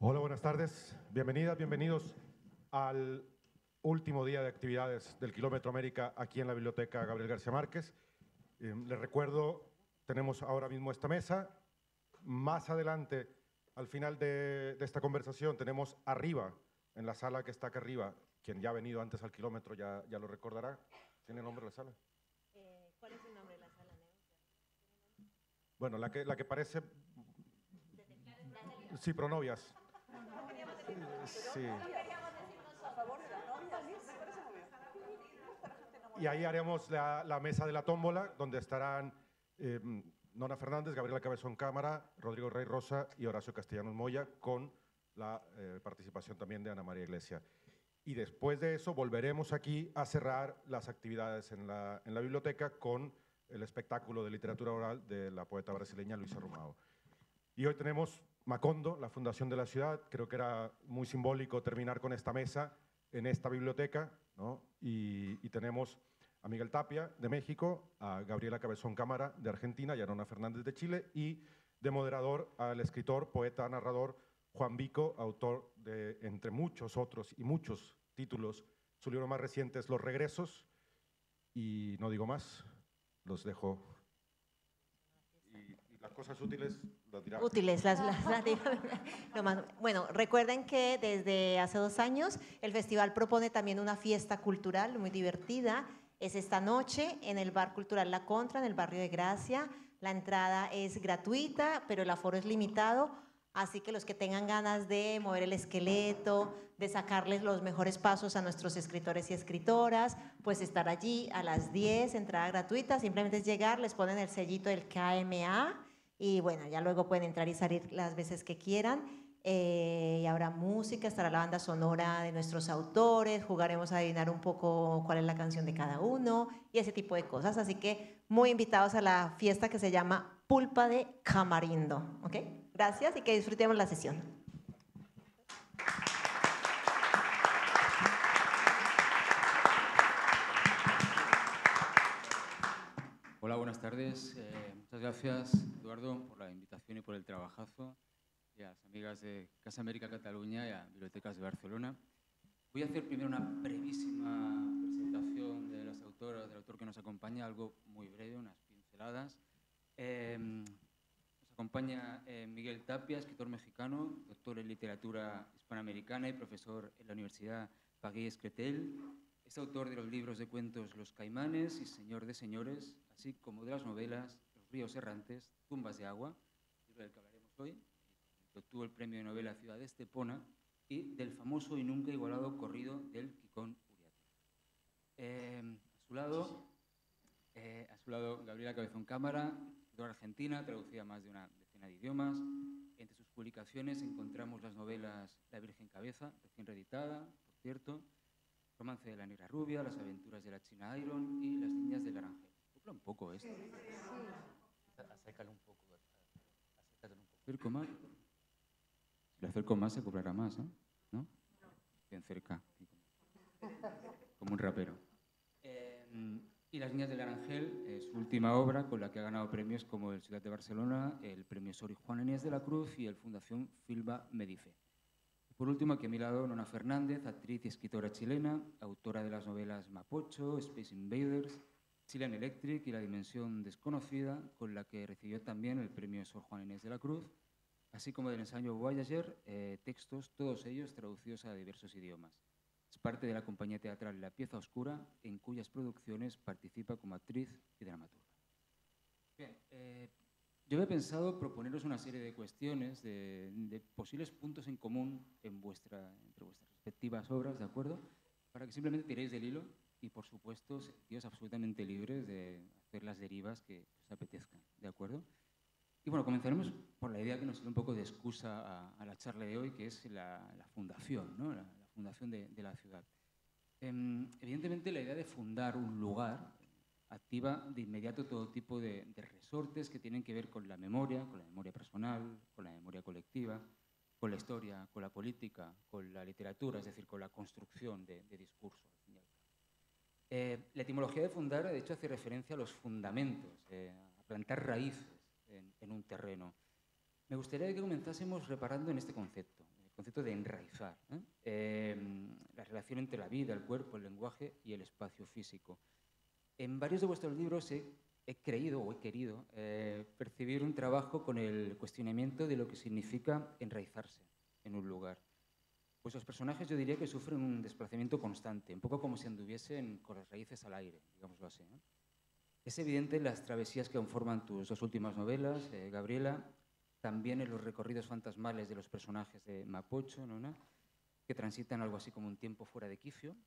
Hola, buenas tardes. Bienvenidas, bienvenidos al último día de actividades del Kilómetro América aquí en la Biblioteca Gabriel García Márquez. Les recuerdo, tenemos ahora mismo esta mesa. Más adelante, al final de esta conversación, tenemos arriba, en la sala que está acá arriba, quien ya ha venido antes al Kilómetro ya lo recordará. ¿Tiene nombre la sala? ¿Cuál es el nombre de la sala, Neo? Bueno, la que parece... Sí, Pronovias. Sí. Y ahí haremos la mesa de la tómbola, donde estarán Nona Fernández, Gabriela Cabezón Cámara, Rodrigo Rey Rosa y Horacio Castellanos Moya, con la participación también de Ana María Iglesia. Y después de eso volveremos aquí a cerrar las actividades en la biblioteca con el espectáculo de literatura oral de la poeta brasileña Luisa Romao. Y hoy tenemos Macondo, la Fundación de la Ciudad. Creo que era muy simbólico terminar con esta mesa en esta biblioteca, ¿no? Y tenemos a Miguel Tapia, de México, a Gabriela Cabezón Cámara, de Argentina, y a Nona Fernández, de Chile, y de moderador al escritor, poeta, narrador Juan Vico, autor de, entre muchos otros y muchos títulos, su libro más reciente es Los Regresos, y no digo más, los dejo. Y las cosas útiles las dirá. Útiles, bueno, recuerden que desde hace 2 años el festival propone también una fiesta cultural muy divertida. Es esta noche en el Bar Cultural La Contra, en el barrio de Gracia. La entrada es gratuita, pero el aforo es limitado. Así que los que tengan ganas de mover el esqueleto, de sacarles los mejores pasos a nuestros escritores y escritoras, pues estar allí a las 10, entrada gratuita. Simplemente es llegar, les ponen el sellito del KMA. Y bueno, ya luego pueden entrar y salir las veces que quieran. Y habrá música, estará la banda sonora de nuestros autores, jugaremos a adivinar un poco cuál es la canción de cada uno y ese tipo de cosas. Así que muy invitados a la fiesta que se llama Pulpa de Camarindo. ¿Ok? Gracias y que disfrutemos la sesión. Hola, buenas tardes. Muchas gracias, Eduardo, por la invitación y por el trabajazo. Y a las amigas de Casa América Cataluña y a Bibliotecas de Barcelona. Voy a hacer primero una brevísima presentación de las autoras, del autor que nos acompaña, algo muy breve, unas pinceladas. Nos acompaña Miguel Tapia, escritor mexicano, doctor en literatura hispanoamericana y profesor en la Universidad Pagués-Cretel. Es autor de los libros de cuentos Los Caimanes y Señor de Señores, así como de las novelas Los Ríos Errantes, Tumbas de Agua, libro del que hablaremos hoy, que obtuvo el premio de novela Ciudad de Estepona, y del famoso y nunca igualado corrido del Kikón Uriarte. A su lado, Gabriela Cabezón Cámara, escritora argentina, traducida a más de una decena de idiomas. Entre sus publicaciones encontramos las novelas La Virgen Cabeza, recién reeditada, por cierto, Romance de la Negra Rubia, Las aventuras de la China Iron y Las niñas del Arangel. Sopla un poco esto. Acércalo un poco. Acércalo un poco. Acerco más. Si lo acerco más se cobrará más, ¿no? ¿No? Bien cerca. Como un rapero. Y Las niñas del Arangel, su última obra con la que ha ganado premios como el Ciudad de Barcelona, el Premio Sor Juana Inés de la Cruz y el Fundación Filba Medife. Por último, aquí a mi lado, Nona Fernández, actriz y escritora chilena, autora de las novelas Mapocho, Space Invaders, Chilean Electric y La Dimensión Desconocida, con la que recibió también el premio Sor Juana Inés de la Cruz, así como del ensayo Voyager, textos, todos ellos traducidos a diversos idiomas. Es parte de la compañía teatral La Pieza Oscura, en cuyas producciones participa como actriz y dramaturga. Bien, yo había pensado proponeros una serie de cuestiones, de posibles puntos en común entre vuestras respectivas obras, ¿de acuerdo? Para que simplemente tiréis del hilo y, por supuesto, sentíos absolutamente libres de hacer las derivas que os apetezcan, ¿de acuerdo? Y bueno, comenzaremos por la idea que nos sirve un poco de excusa a la charla de hoy, que es la fundación, ¿no? La fundación de la ciudad. Evidentemente, la idea de fundar un lugar activa de inmediato todo tipo de resortes que tienen que ver con la memoria personal, con la memoria colectiva, con la historia, con la política, con la literatura, es decir, con la construcción de discursos. La etimología de fundar, de hecho, hace referencia a los fundamentos, a plantar raíces en un terreno. Me gustaría que comenzásemos reparando en este concepto. concepto de enraizar, la relación entre la vida, el cuerpo, el lenguaje y el espacio físico. En varios de vuestros libros he creído o he querido percibir un trabajo con el cuestionamiento de lo que significa enraizarse en un lugar. Pues los personajes yo diría que sufren un desplazamiento constante, un poco como si anduviesen con las raíces al aire, digámoslo así, ¿no? Es evidente en las travesías que conforman tus dos últimas novelas, Gabriela, también en los recorridos fantasmales de los personajes de Mapocho, Nona, que transitan algo así como un tiempo fuera de quicio,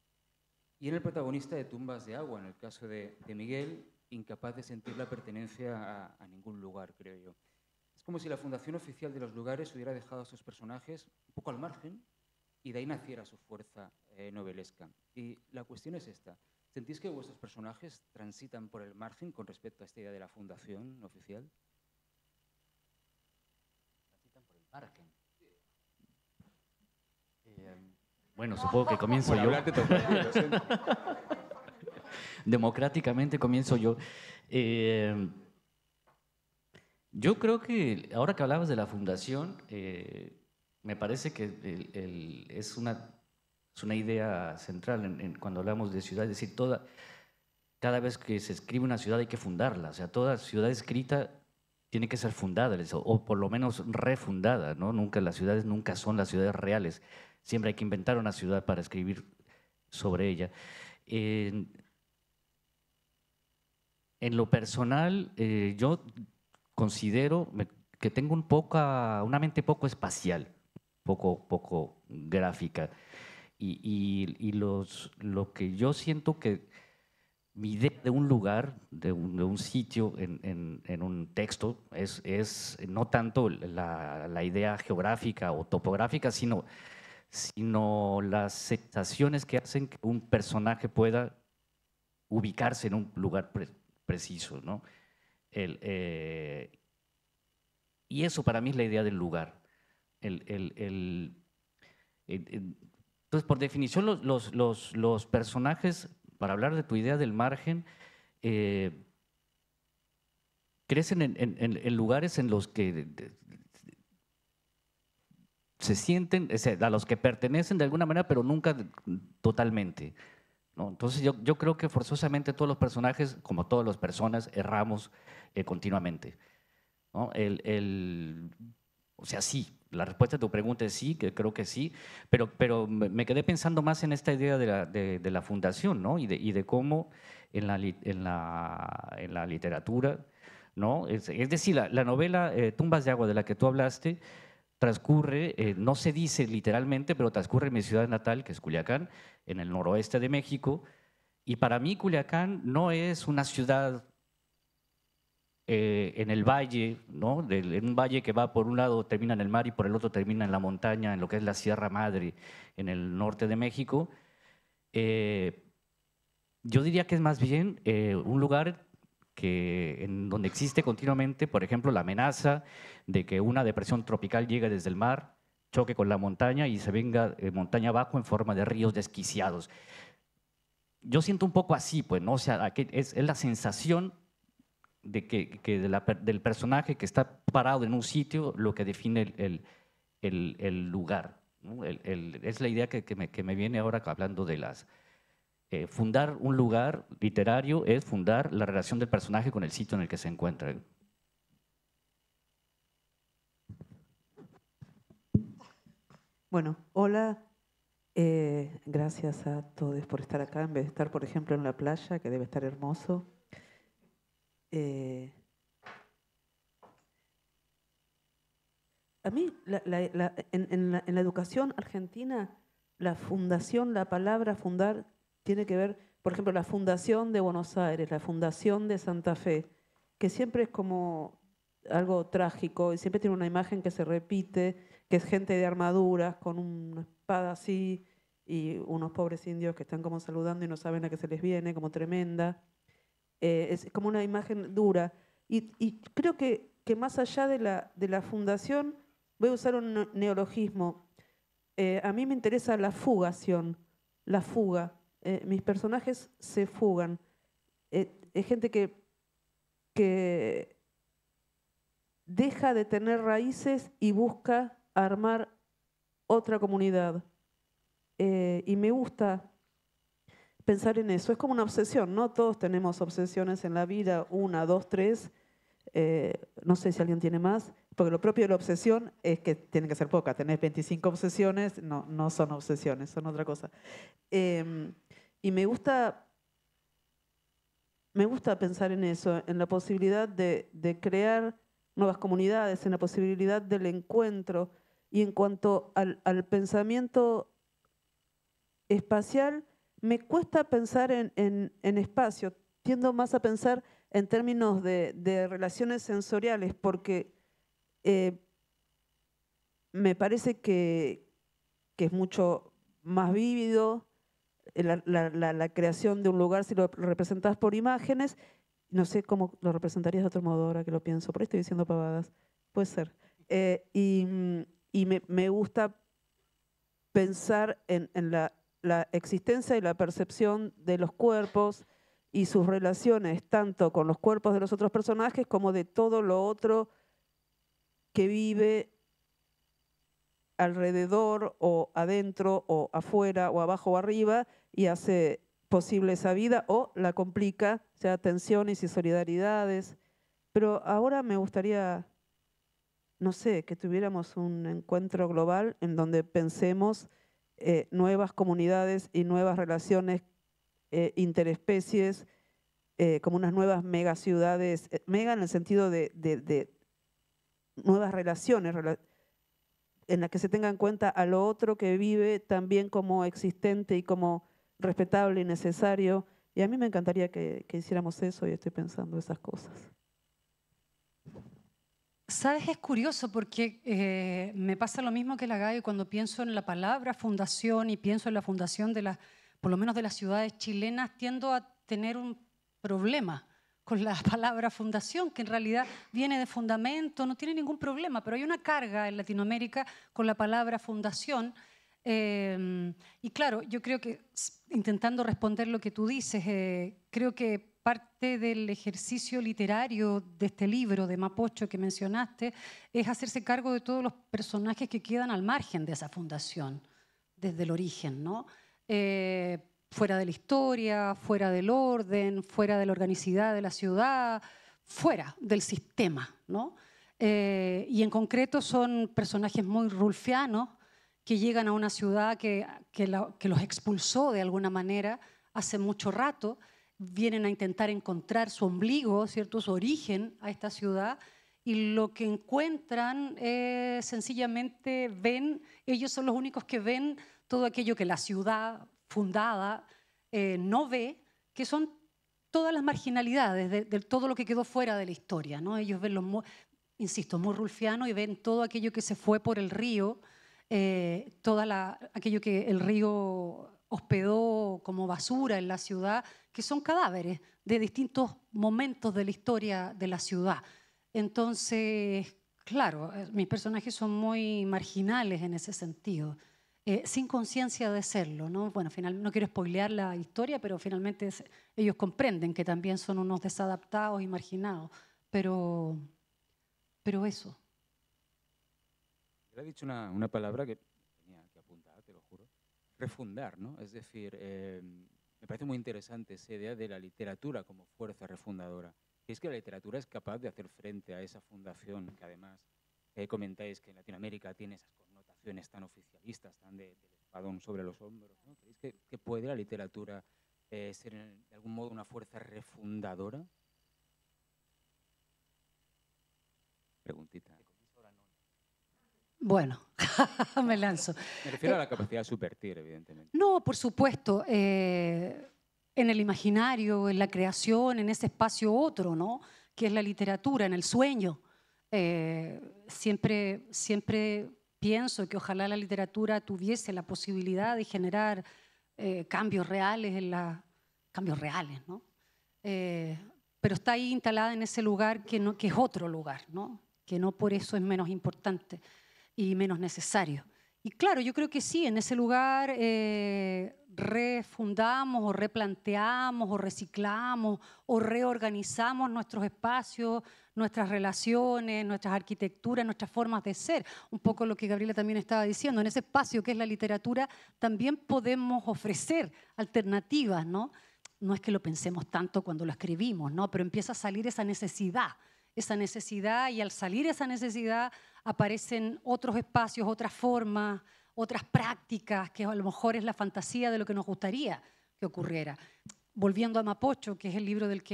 y en el protagonista de Tumbas de agua, en el caso de Miguel, incapaz de sentir la pertenencia a ningún lugar, creo yo. Es como si la fundación oficial de los lugares hubiera dejado a sus personajes un poco al margen y de ahí naciera su fuerza novelesca. Y la cuestión es esta. ¿Sentís que vuestros personajes transitan por el margen con respecto a esta idea de la fundación oficial? Transitan por el margen. Bueno, supongo que comienzo yo. Democráticamente comienzo yo. Yo creo que ahora que hablabas de la fundación, me parece que es una idea central cuando hablamos de ciudad, es decir, cada vez que se escribe una ciudad hay que fundarla, o sea, toda ciudad escrita tiene que ser fundada, o por lo menos refundada, ¿no? Las ciudades nunca son las ciudades reales, siempre hay que inventar una ciudad para escribir sobre ella. En lo personal, yo considero que tengo una mente poco espacial, poco gráfica. Y lo que yo siento que mi idea de un lugar, de un sitio en un texto, es no tanto la idea geográfica o topográfica, sino las sensaciones que hacen que un personaje pueda ubicarse en un lugar preciso, ¿no? Y eso para mí es la idea del lugar. Entonces, por definición, los personajes, para hablar de tu idea del margen, crecen en lugares en los que se sienten, a los que pertenecen de alguna manera, pero nunca totalmente, ¿no? Entonces, yo creo que forzosamente todos los personajes, como todas las personas, erramos continuamente, ¿no? O sea, sí. La respuesta a tu pregunta es sí, que creo que sí, pero me quedé pensando más en esta idea de la fundación, ¿no? Y de cómo en la literatura, ¿no? Es decir, la novela Tumbas de agua de la que tú hablaste transcurre, no se dice literalmente, pero transcurre en mi ciudad natal, que es Culiacán, en el noroeste de México, y para mí Culiacán no es una ciudad en el valle, ¿no? En un valle que va por un lado termina en el mar y por el otro termina en la montaña, en lo que es la Sierra Madre, en el norte de México. Yo diría que es más bien un lugar en donde existe continuamente, por ejemplo, la amenaza de que una depresión tropical llegue desde el mar, choque con la montaña y se venga montaña abajo en forma de ríos desquiciados. Yo siento un poco así, pues, ¿no? O sea, es la sensación del personaje que está parado en un sitio lo que define el lugar, ¿no? Es la idea que me viene ahora hablando de fundar un lugar literario es fundar la relación del personaje con el sitio en el que se encuentra. Bueno, hola. Gracias a todos por estar acá, en vez de estar, por ejemplo, en la playa, que debe estar hermoso. A mí, en la educación argentina, la fundación, la palabra fundar, tiene que ver, por ejemplo, la fundación de Buenos Aires, la fundación de Santa Fe, que siempre es como algo trágico y siempre tiene una imagen que se repite, que es gente de armaduras con una espada así y unos pobres indios que están como saludando y no saben a qué se les viene, como tremenda. Es como una imagen dura. Y creo que más allá de la fundación, voy a usar un neologismo. A mí me interesa la fugación, la fuga. Mis personajes se fugan. Es gente que deja de tener raíces y busca armar otra comunidad. Y me gusta pensar en eso. Es como una obsesión, ¿no? Todos tenemos obsesiones en la vida, 1, 2, 3. No sé si alguien tiene más, porque lo propio de la obsesión es que tiene que ser poca. Tenés 25 obsesiones, no son obsesiones, son otra cosa. Y me gusta pensar en eso, en la posibilidad de crear nuevas comunidades, en la posibilidad del encuentro. Y en cuanto al pensamiento espacial, me cuesta pensar en espacio. Tiendo más a pensar en términos de relaciones sensoriales, porque me parece que es mucho más vívido la creación de un lugar si lo representas por imágenes. No sé cómo lo representarías de otro modo ahora que lo pienso. Por ahí estoy diciendo pavadas. Puede ser. Y me gusta pensar en la existencia y la percepción de los cuerpos y sus relaciones, tanto con los cuerpos de los otros personajes como de todo lo otro que vive alrededor o adentro o afuera o abajo o arriba y hace posible esa vida o la complica, o sea, tensiones y solidaridades. Pero ahora me gustaría, no sé, que tuviéramos un encuentro global en donde pensemos nuevas comunidades y nuevas relaciones interespecies, como unas nuevas megaciudades, mega en el sentido de nuevas relaciones, en las que se tenga en cuenta a lo otro que vive también como existente y como respetable y necesario. Y a mí me encantaría que hiciéramos eso y estoy pensando esas cosas. Sabes, es curioso porque me pasa lo mismo que la Gaby cuando pienso en la palabra fundación y pienso en la fundación de por lo menos de las ciudades chilenas, tiendo a tener un problema con la palabra fundación, que en realidad viene de fundamento, no tiene ningún problema, pero hay una carga en Latinoamérica con la palabra fundación. Y claro, yo creo que, intentando responder lo que tú dices, creo que parte del ejercicio literario de este libro de Mapocho que mencionaste es hacerse cargo de todos los personajes que quedan al margen de esa fundación, desde el origen, ¿no? Fuera de la historia, fuera del orden, fuera de la organicidad de la ciudad, fuera del sistema, ¿no? Y en concreto son personajes muy rulfianos que llegan a una ciudad que los expulsó de alguna manera hace mucho rato, vienen a intentar encontrar su ombligo, ¿cierto? Su origen a esta ciudad, y lo que encuentran sencillamente ellos son los únicos que ven todo aquello que la ciudad fundada no ve, que son todas las marginalidades de todo lo que quedó fuera de la historia, ¿no? Ellos ven, insisto, muy rulfiano, y ven todo aquello que se fue por el río, aquello que el río hospedó como basura en la ciudad, que son cadáveres de distintos momentos de la historia de la ciudad. Entonces, claro, mis personajes son muy marginales en ese sentido, sin conciencia de serlo, ¿no? Bueno, no quiero spoilear la historia, pero finalmente ellos comprenden que también son unos desadaptados y marginados, pero eso. Le he dicho una palabra que tenía que apuntar, te lo juro. Refundar, ¿no? Es decir, me parece muy interesante esa idea de la literatura como fuerza refundadora. Y es que la literatura es capaz de hacer frente a esa fundación que además comentáis que en Latinoamérica tiene esas connotaciones tan oficialistas, tan del espadón sobre los hombros, ¿no? ¿Creéis que puede la literatura ser de algún modo una fuerza refundadora? Preguntita. Bueno, me lanzo. Me refiero a la capacidad de subvertir, evidentemente. No, por supuesto. En el imaginario, en la creación, en ese espacio otro, ¿no? Que es la literatura, en el sueño. Siempre pienso que ojalá la literatura tuviese la posibilidad de generar cambios reales, ¿no? Pero está ahí instalada en ese lugar que es otro lugar, ¿no? Que no por eso es menos importante y menos necesario. Y claro, yo creo que sí, en ese lugar refundamos o replanteamos o reciclamos o reorganizamos nuestros espacios, nuestras relaciones, nuestras arquitecturas, nuestras formas de ser. Un poco lo que Gabriela también estaba diciendo, en ese espacio que es la literatura también podemos ofrecer alternativas, ¿no? No es que lo pensemos tanto cuando lo escribimos, ¿no? Pero empieza a salir esa necesidad y al salir esa necesidad aparecen otros espacios, otras formas, otras prácticas, que a lo mejor es la fantasía de lo que nos gustaría que ocurriera. Volviendo a Mapocho, que es el libro del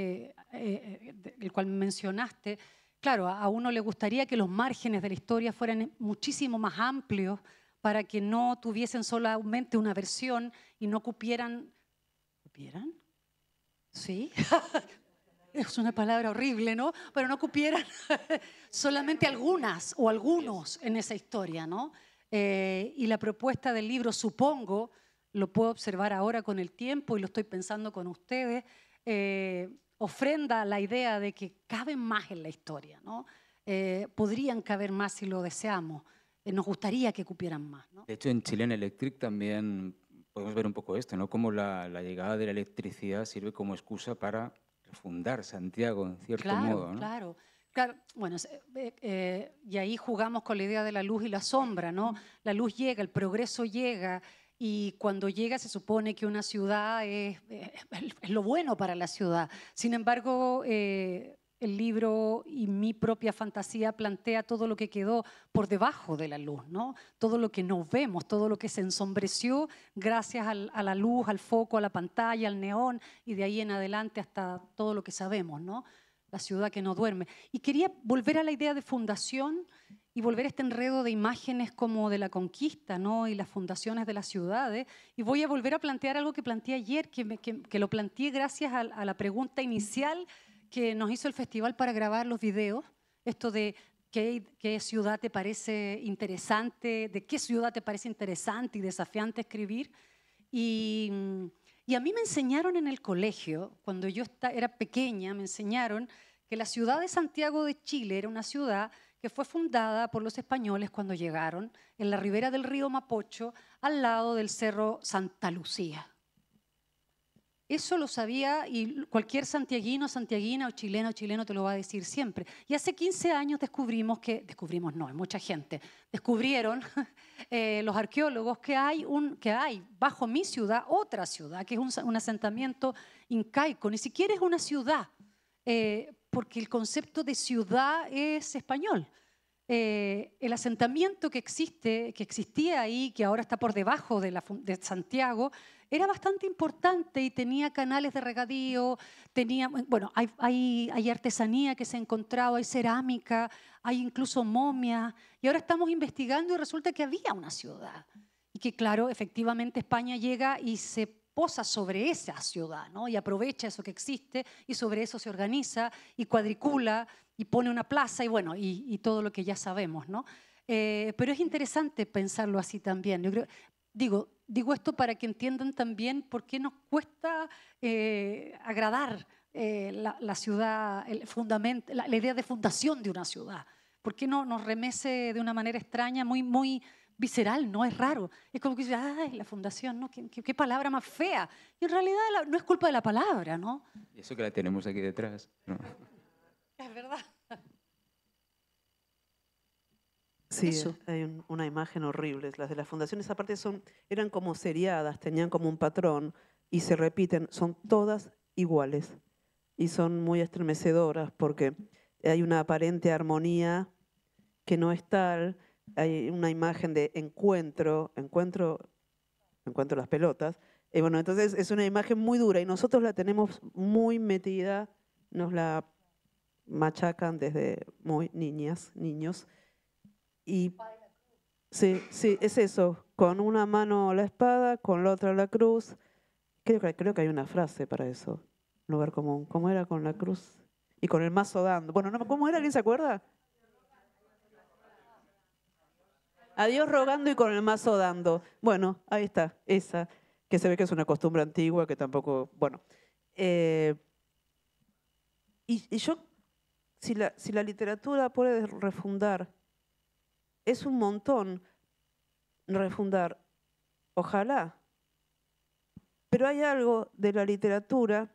cual mencionaste, claro, a uno le gustaría que los márgenes de la historia fueran muchísimo más amplios para que no tuviesen solamente una versión y no cupieran... ¿Cupieran? Sí. Es una palabra horrible, ¿no? Pero no cupieran solamente algunas o algunos en esa historia, ¿no? Y la propuesta del libro, supongo, lo puedo observar ahora con el tiempo y lo estoy pensando con ustedes, ofrenda la idea de que caben más en la historia, ¿no? Podrían caber más si lo deseamos. Nos gustaría que cupieran más, ¿no? De hecho, en Chilean Electric también podemos ver un poco esto, ¿no? Cómo la llegada de la electricidad sirve como excusa para refundar Santiago, en cierto modo, ¿no? Claro. Bueno, y ahí jugamos con la idea de la luz y la sombra, ¿no? La luz llega, el progreso llega, y cuando llega se supone que una ciudad es lo bueno para la ciudad. Sin embargo, el libro y mi propia fantasía plantea todo lo que quedó por debajo de la luz, ¿no? Todo lo que no vemos, todo lo que se ensombreció gracias a la luz, al foco, a la pantalla, al neón, y de ahí en adelante hasta todo lo que sabemos, ¿no? La ciudad que no duerme. Y quería volver a la idea de fundación y volver a este enredo de imágenes como de la conquista, ¿no? Y las fundaciones de las ciudades. Y voy a volver a plantear algo que planteé ayer, que lo planteé gracias a la pregunta inicial que nos hizo el festival para grabar los videos. Esto de qué ciudad te parece interesante, de qué ciudad te parece interesante y desafiante escribir. Y a mí me enseñaron en el colegio, cuando yo era pequeña, me enseñaron que la ciudad de Santiago de Chile era una ciudad que fue fundada por los españoles cuando llegaron en la ribera del río Mapocho, al lado del cerro Santa Lucía. Eso lo sabía y cualquier santiaguino, santiaguina o chileno te lo va a decir siempre. Y hace 15 años descubrimos, no, mucha gente, descubrieron los arqueólogos que hay bajo mi ciudad otra ciudad, que es un asentamiento incaico. Ni siquiera es una ciudad, porque el concepto de ciudad es español. El asentamiento que existía ahí, que ahora está por debajo de Santiago, era bastante importante y tenía canales de regadío, bueno, hay artesanía que se ha encontrado, hay cerámica, hay incluso momias, y ahora estamos investigando y resulta que había una ciudad. Y que claro, efectivamente España llega y se posa sobre esa ciudad, ¿no? Y aprovecha eso que existe y sobre eso se organiza y cuadricula y pone una plaza y bueno, y todo lo que ya sabemos, ¿no? Pero es interesante pensarlo así también. Yo creo, digo esto para que entiendan también por qué nos cuesta agradar la ciudad, la idea de fundación de una ciudad. ¿Por qué no nos remece de una manera extraña, muy visceral? No es raro. Es como que dice, ay, la fundación, ¿no? ¿Qué palabra más fea? Y en realidad no es culpa de la palabra, ¿no? Y eso que la tenemos aquí detrás, ¿no? Es verdad. Sí, Eso. hay una imagen horrible. Las de las fundaciones aparte eran como seriadas, tenían como un patrón y se repiten, son todas iguales y son muy estremecedoras porque hay una aparente armonía que no es tal, hay una imagen de encuentro las pelotas, y bueno, entonces es una imagen muy dura y nosotros la tenemos muy metida, nos la machacan desde muy niños. Y sí, es eso, con una mano la espada, con la otra la cruz. Creo que hay una frase para eso, lugar común. ¿Cómo era con la cruz? Y con el mazo dando. Bueno, ¿cómo era? ¿Alguien se acuerda? A Dios rogando y con el mazo dando. Bueno, ahí está, esa, que se ve que es una costumbre antigua, que tampoco, bueno. Y yo, si la literatura puede refundar, es un montón. refundar. Ojalá. Pero hay algo de la literatura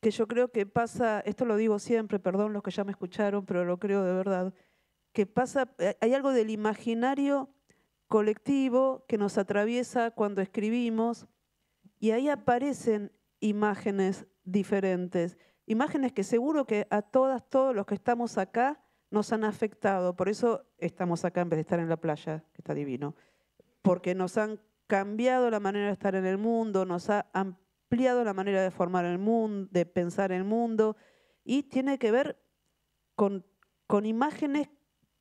que yo creo que pasa, esto lo digo siempre, perdón los que ya me escucharon, pero lo creo de verdad, que pasa, hay algo del imaginario colectivo que nos atraviesa cuando escribimos y ahí aparecen imágenes diferentes, imágenes que seguro que a todos los que estamos acá nos han afectado, por eso estamos acá en vez de estar en la playa, que está divino, porque nos han cambiado la manera de estar en el mundo, nos ha ampliado la manera de formar el mundo, de pensar el mundo, y tiene que ver con imágenes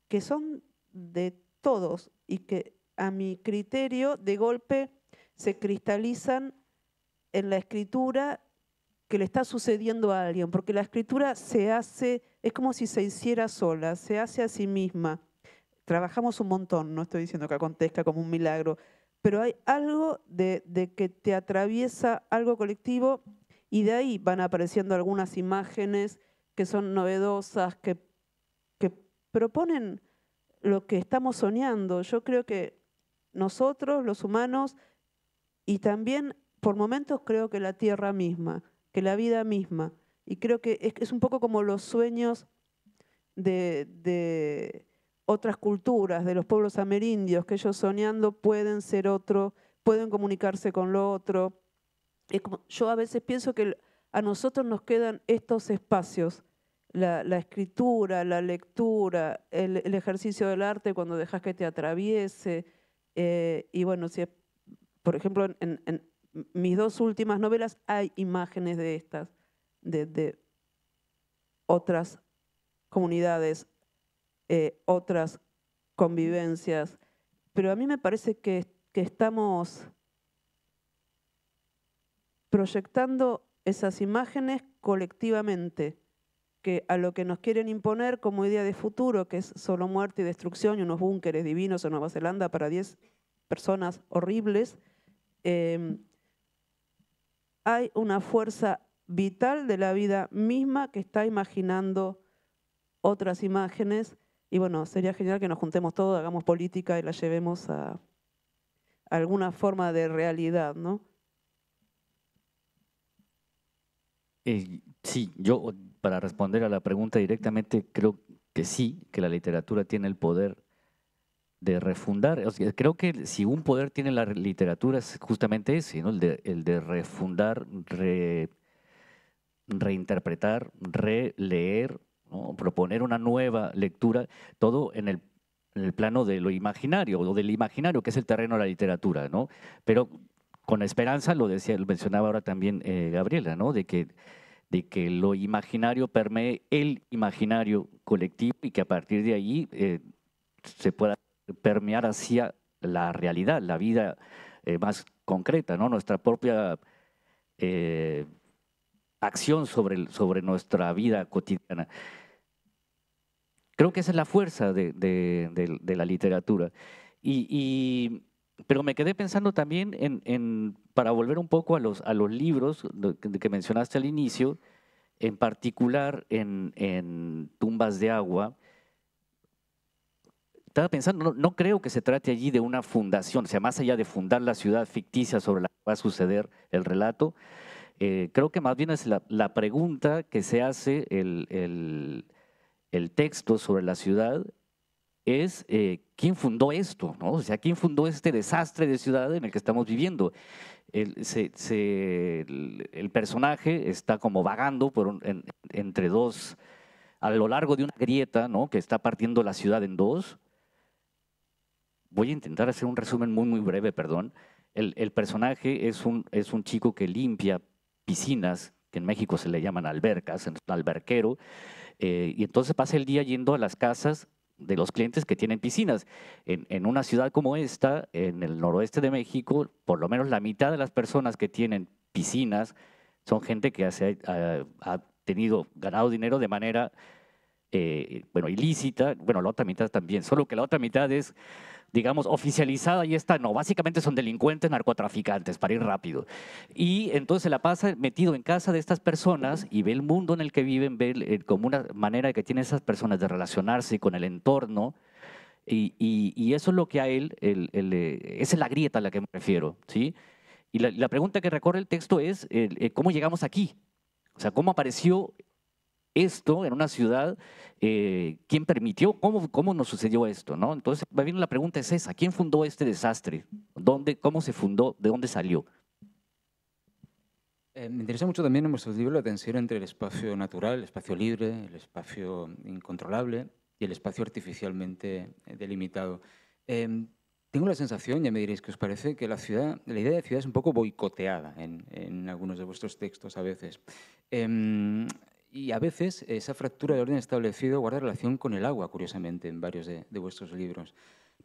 que son de todos y que a mi criterio de golpe se cristalizan en la escritura que le está sucediendo a alguien, porque la escritura se hace, es como si se hiciera sola, se hace a sí misma. Trabajamos un montón, no estoy diciendo que acontezca como un milagro, pero hay algo de que te atraviesa algo colectivo y de ahí van apareciendo algunas imágenes que son novedosas, que proponen lo que estamos soñando. Yo creo que nosotros, los humanos, y también por momentos creo que la tierra misma, que la vida misma, y creo que es un poco como los sueños de otras culturas, de los pueblos amerindios, que ellos soñando pueden ser otro, pueden comunicarse con lo otro. Yo a veces pienso que a nosotros nos quedan estos espacios, la escritura, la lectura, el ejercicio del arte cuando dejas que te atraviese. Y bueno, si por ejemplo, en mis dos últimas novelas hay imágenes de estas, de otras comunidades, otras convivencias, pero a mí me parece que estamos proyectando esas imágenes colectivamente, que a lo que nos quieren imponer como idea de futuro, que es solo muerte y destrucción y unos búnkeres divinos en Nueva Zelanda para 10 personas horribles, hay una fuerza vital de la vida misma que está imaginando otras imágenes. Y bueno, sería genial que nos juntemos todos, hagamos política y la llevemos a alguna forma de realidad, ¿no? Sí, yo para responder a la pregunta directamente creo que sí, que la literatura tiene el poder de refundar. O sea, creo que si un poder tiene la literatura es justamente ese, ¿no? El de refundar, reinterpretar, releer, ¿no? Proponer una nueva lectura, todo en el plano de lo imaginario, o del imaginario, que es el terreno de la literatura, ¿no? Pero con esperanza, lo mencionaba ahora también Gabriela, ¿no? De que lo imaginario permee el imaginario colectivo y que a partir de ahí se pueda permear hacia la realidad, la vida más concreta, ¿no? Nuestra propia acción sobre nuestra vida cotidiana. Creo que esa es la fuerza de la literatura. Pero me quedé pensando también para volver un poco a los libros que mencionaste al inicio, en particular en Tumbas de Agua. Estaba pensando, no creo que se trate allí de una fundación, o sea, más allá de fundar la ciudad ficticia sobre la que va a suceder el relato, creo que más bien es la pregunta que se hace el texto sobre la ciudad es ¿quién fundó esto? ¿No? O sea, ¿quién fundó este desastre de ciudad en el que estamos viviendo? El personaje está como vagando entre dos, a lo largo de una grieta, ¿no? Que está partiendo la ciudad en dos. Voy a intentar hacer un resumen muy, muy breve, perdón. El personaje es un chico que limpia piscinas, que en México se le llaman albercas, es un alberquero, y entonces pasa el día yendo a las casas de los clientes que tienen piscinas. En una ciudad como esta, en el noroeste de México, por lo menos la mitad de las personas que tienen piscinas son gente que ha ganado dinero de manera ilícita. Bueno, la otra mitad también, solo que la otra mitad es, digamos, oficializada y esta no. Básicamente son delincuentes, narcotraficantes, para ir rápido. Y entonces se la pasa metido en casa de estas personas y ve el mundo en el que viven, ve como una manera que tienen esas personas de relacionarse con el entorno, Y eso es lo que a él, esa es la grieta a la que me refiero, ¿sí? Y la pregunta que recorre el texto es, ¿cómo llegamos aquí? O sea, ¿cómo apareció esto en una ciudad? ¿Quién permitió? ¿Cómo nos sucedió esto? ¿No? Entonces, va bien, la pregunta es esa, ¿quién fundó este desastre? ¿Cómo se fundó? ¿De dónde salió? Me interesa mucho también en vuestros libros la tensión entre el espacio natural, el espacio libre, el espacio incontrolable y el espacio artificialmente delimitado. Tengo la sensación, ya me diréis qué os parece, que la idea de ciudad es un poco boicoteada en algunos de vuestros textos a veces. Y a veces esa fractura de orden establecido guarda relación con el agua, curiosamente, en varios de vuestros libros.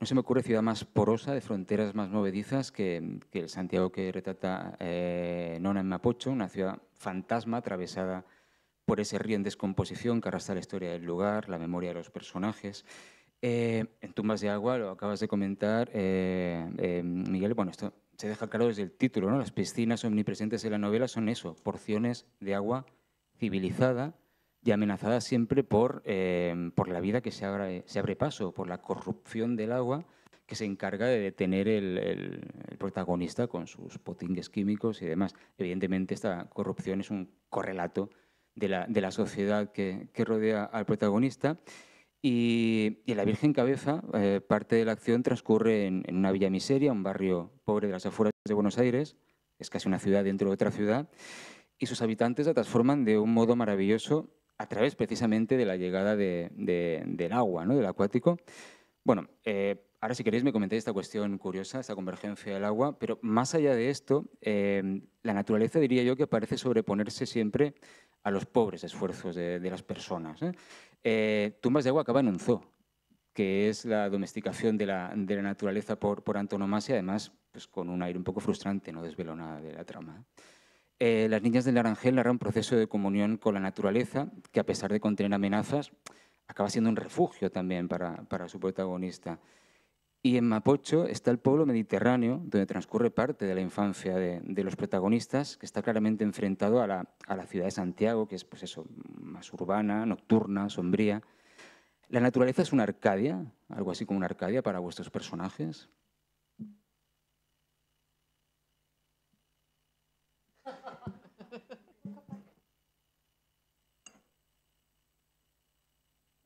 No se me ocurre ciudad más porosa, de fronteras más movedizas que el Santiago que retrata Nona en Mapocho, una ciudad fantasma atravesada por ese río en descomposición que arrastra la historia del lugar, la memoria de los personajes. En Tumbas de agua, lo acabas de comentar, Miguel, bueno, esto se deja claro desde el título, ¿no? Las piscinas omnipresentes en la novela son eso, porciones de agua civilizada y amenazada siempre por la vida que se abre paso, por la corrupción del agua que se encarga de detener el protagonista con sus potingues químicos y demás. Evidentemente, esta corrupción es un correlato de la sociedad que rodea al protagonista. Y La Virgen Cabeza, parte de la acción transcurre en una villa miseria, un barrio pobre de las afueras de Buenos Aires, es casi una ciudad dentro de otra ciudad, y sus habitantes la transforman de un modo maravilloso a través precisamente de la llegada del agua, ¿no? Del acuático. Bueno, ahora si queréis me comentáis esta cuestión curiosa, esta convergencia del agua, pero más allá de esto, la naturaleza diría yo que parece sobreponerse siempre a los pobres esfuerzos de las personas. Tumbas de agua acaba en un zoo, que es la domesticación de la naturaleza por antonomasia, además pues, con un aire un poco frustrante, no desvelo nada de la trama. Las niñas del Naranjel narran un proceso de comunión con la naturaleza que, a pesar de contener amenazas, acaba siendo un refugio también para su protagonista. Y en Mapocho está el pueblo mediterráneo, donde transcurre parte de la infancia de los protagonistas, que está claramente enfrentado a la ciudad de Santiago, que es pues eso, más urbana, nocturna, sombría. ¿La naturaleza es una Arcadia, algo así como una Arcadia para vuestros personajes?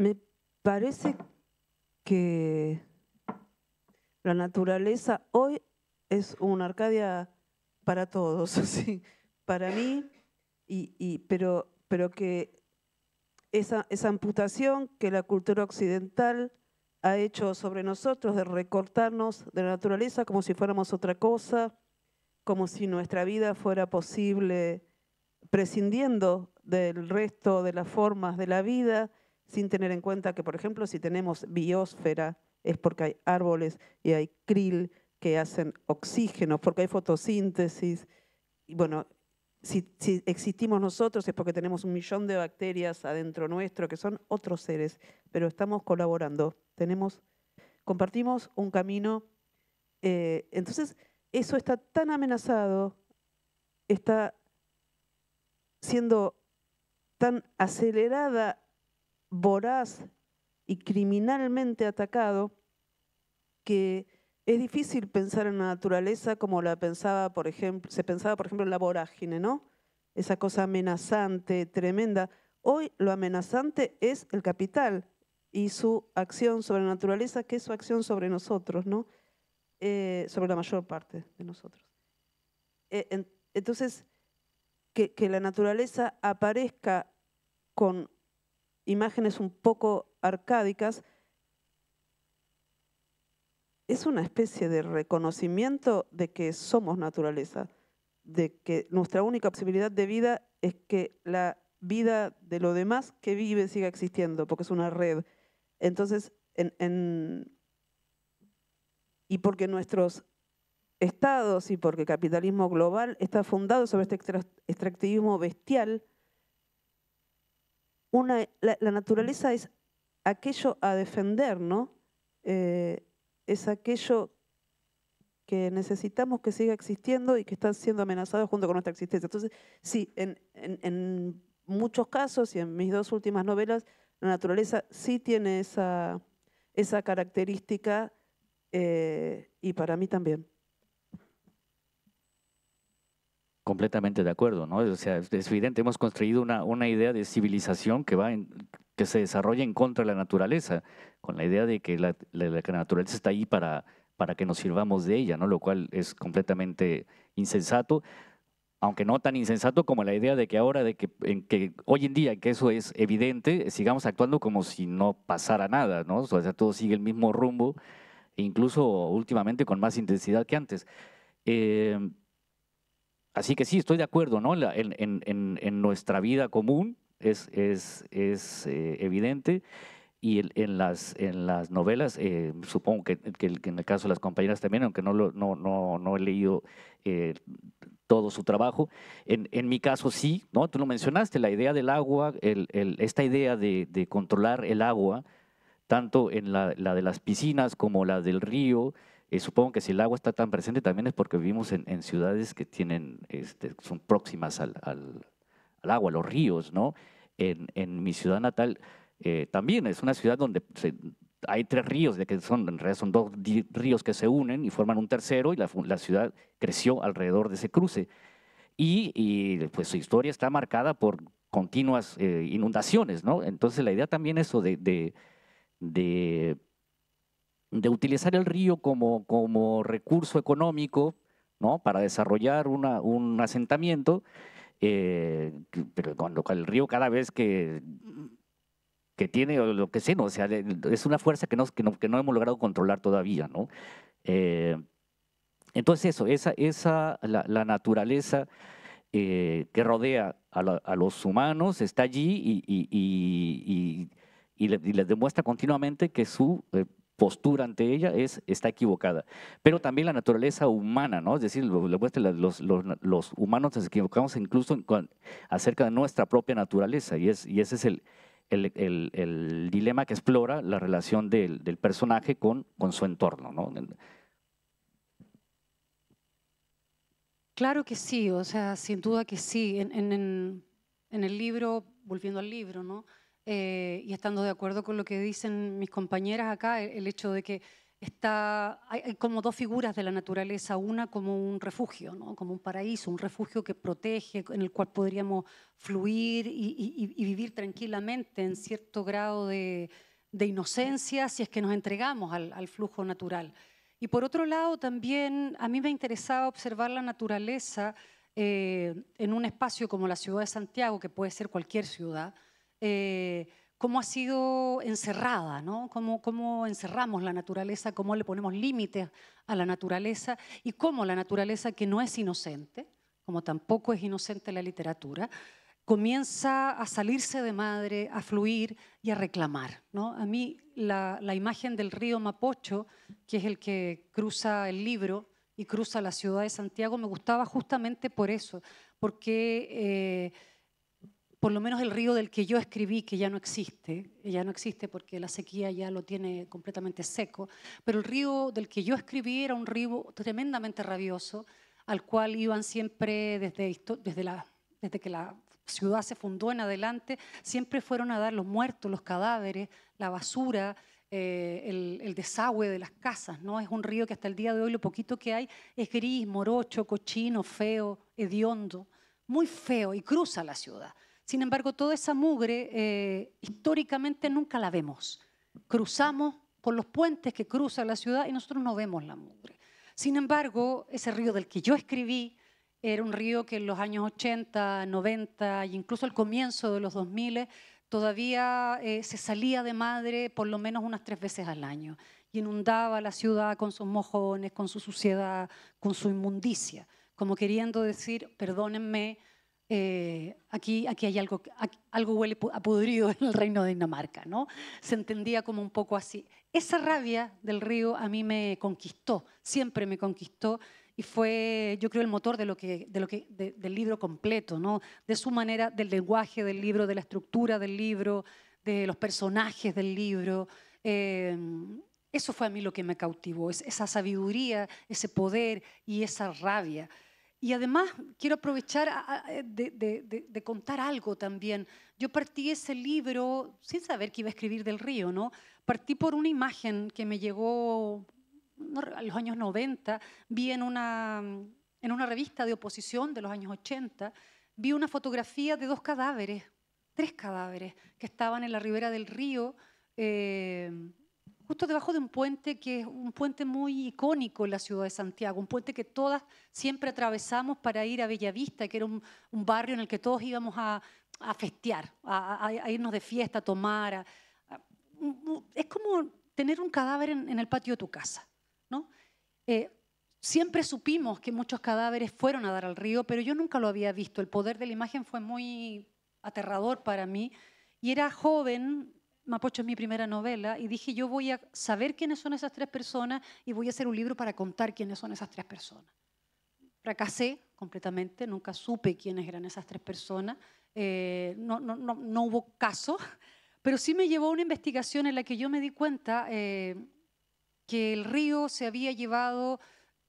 Me parece que la naturaleza hoy es una Arcadia para todos, ¿sí? Para mí, pero que esa amputación que la cultura occidental ha hecho sobre nosotros de recortarnos de la naturaleza como si fuéramos otra cosa, como si nuestra vida fuera posible prescindiendo del resto de las formas de la vida, sin tener en cuenta que, por ejemplo, si tenemos biosfera, es porque hay árboles y hay krill que hacen oxígeno, porque hay fotosíntesis. Y bueno, si existimos nosotros es porque tenemos 1 millón de bacterias adentro nuestro, que son otros seres, pero estamos colaborando, compartimos un camino. Entonces, eso está tan amenazado, está siendo tan acelerada, voraz y criminalmente atacado, que es difícil pensar en la naturaleza como se pensaba, por ejemplo, en la vorágine, ¿no? Esa cosa amenazante, tremenda. Hoy lo amenazante es el capital y su acción sobre la naturaleza, que es su acción sobre nosotros, ¿no? Sobre la mayor parte de nosotros. Entonces, que la naturaleza aparezca con imágenes un poco arcádicas es una especie de reconocimiento de que somos naturaleza, de que nuestra única posibilidad de vida es que la vida de lo demás que vive siga existiendo, porque es una red. Entonces, y porque nuestros estados y porque el capitalismo global está fundado sobre este extractivismo bestial, la naturaleza es aquello a defender, ¿no? Es aquello que necesitamos que siga existiendo y que está siendo amenazado junto con nuestra existencia. Entonces, sí, en muchos casos y en mis 2 últimas novelas, la naturaleza sí tiene esa esa característica y para mí también. Completamente de acuerdo, ¿no? O sea, es evidente, hemos construido una idea de civilización que se desarrolla en contra de la naturaleza, con la idea de que la naturaleza está ahí para que nos sirvamos de ella, ¿no? Lo cual es completamente insensato, aunque no tan insensato como la idea de que ahora, que hoy en día, que eso es evidente, sigamos actuando como si no pasara nada, ¿no? O sea, todo sigue el mismo rumbo, e incluso últimamente con más intensidad que antes. Así que sí, estoy de acuerdo, ¿no? En nuestra vida común es evidente, y en las novelas, supongo que en el caso de las compañeras también, aunque no he leído todo su trabajo, en mi caso sí, ¿no? Tú lo mencionaste, la idea del agua, esta idea de controlar el agua, tanto en la de las piscinas como la del río. Supongo que si el agua está tan presente también es porque vivimos en ciudades que son próximas al agua, los ríos, ¿no? En mi ciudad natal también es una ciudad donde hay 3 ríos, en realidad son 2 ríos que se unen y forman un tercero, y la ciudad creció alrededor de ese cruce. Y pues su historia está marcada por continuas inundaciones, ¿no? Entonces la idea también eso de utilizar el río como recurso económico, ¿no? Para desarrollar un asentamiento, pero cuando el río cada vez que tiene, o lo que sea, ¿no? O sea, es una fuerza que no hemos logrado controlar todavía, ¿no? Entonces la naturaleza que rodea a los humanos está allí, y les demuestra continuamente que su postura ante ella está equivocada. Pero también la naturaleza humana, ¿no? Es decir, los humanos nos equivocamos incluso acerca de nuestra propia naturaleza, y ese es el dilema que explora la relación del personaje con su entorno, ¿no? Claro que sí, o sea, sin duda que sí. En el libro, volviendo al libro, ¿no? Y estando de acuerdo con lo que dicen mis compañeras acá, el hecho de que hay como 2 figuras de la naturaleza, una como un refugio, ¿no? Como un paraíso, un refugio que protege, en el cual podríamos fluir y vivir tranquilamente en cierto grado de inocencia si es que nos entregamos al flujo natural. Y por otro lado, también a mí me interesaba observar la naturaleza en un espacio como la ciudad de Santiago, que puede ser cualquier ciudad, cómo ha sido encerrada, ¿no? Cómo encerramos la naturaleza, cómo le ponemos límites a la naturaleza, y cómo la naturaleza, que no es inocente, como tampoco es inocente la literatura, comienza a salirse de madre, a fluir y a reclamar, ¿no? A mí la imagen del río Mapocho, que es el que cruza el libro y cruza la ciudad de Santiago, me gustaba justamente por eso, porque por lo menos el río del que yo escribí, que ya no existe porque la sequía ya lo tiene completamente seco, pero el río del que yo escribí era un río tremendamente rabioso, al cual iban siempre desde que la ciudad se fundó en adelante, siempre fueron a dar los muertos, los cadáveres, la basura, el desagüe de las casas, ¿no? Es un río que hasta el día de hoy lo poquito que hay es gris, morocho, cochino, feo, hediondo, muy feo, y cruza la ciudad. Sin embargo, toda esa mugre históricamente nunca la vemos. Cruzamos por los puentes que cruzan la ciudad y nosotros no vemos la mugre. Sin embargo, ese río del que yo escribí era un río que en los años 80, 90 e incluso al comienzo de los 2000 todavía se salía de madre por lo menos unas 3 veces al año y inundaba la ciudad con sus mojones, con su suciedad, con su inmundicia, como queriendo decir, perdónenme, aquí hay algo huele a podrido en el reino de Dinamarca, ¿no? Se entendía como un poco así. Esa rabia del río a mí me conquistó, siempre me conquistó, y fue, yo creo, el motor del libro completo, ¿no? De su manera, del lenguaje del libro, de la estructura del libro, de los personajes del libro. Eso fue a mí lo que me cautivó, esa sabiduría, ese poder y esa rabia. Y además quiero aprovechar de contar algo también. Yo partí ese libro sin saber que iba a escribir del río, ¿no? partí por una imagen que me llegó a los años 90, vi en una revista de oposición de los años 80, vi una fotografía de 2 cadáveres, 3 cadáveres, que estaban en la ribera del río, justo debajo de un puente que es un puente muy icónico en la ciudad de Santiago, un puente que todas siempre atravesamos para ir a Bellavista, que era un barrio en el que todos íbamos a festear, a irnos de fiesta, a tomar. Es como tener un cadáver en el patio de tu casa, ¿no? Siempre supimos que muchos cadáveres fueron a dar al río, pero yo nunca lo había visto. El poder de la imagen fue muy aterrador para mí. Y era joven, Mapocho es mi primera novela, y dije, yo voy a saber quiénes son esas 3 personas y voy a hacer un libro para contar quiénes son esas 3 personas. Fracasé completamente, nunca supe quiénes eran esas 3 personas, no hubo caso, pero sí me llevó a una investigación en la que yo me di cuenta que el río se había llevado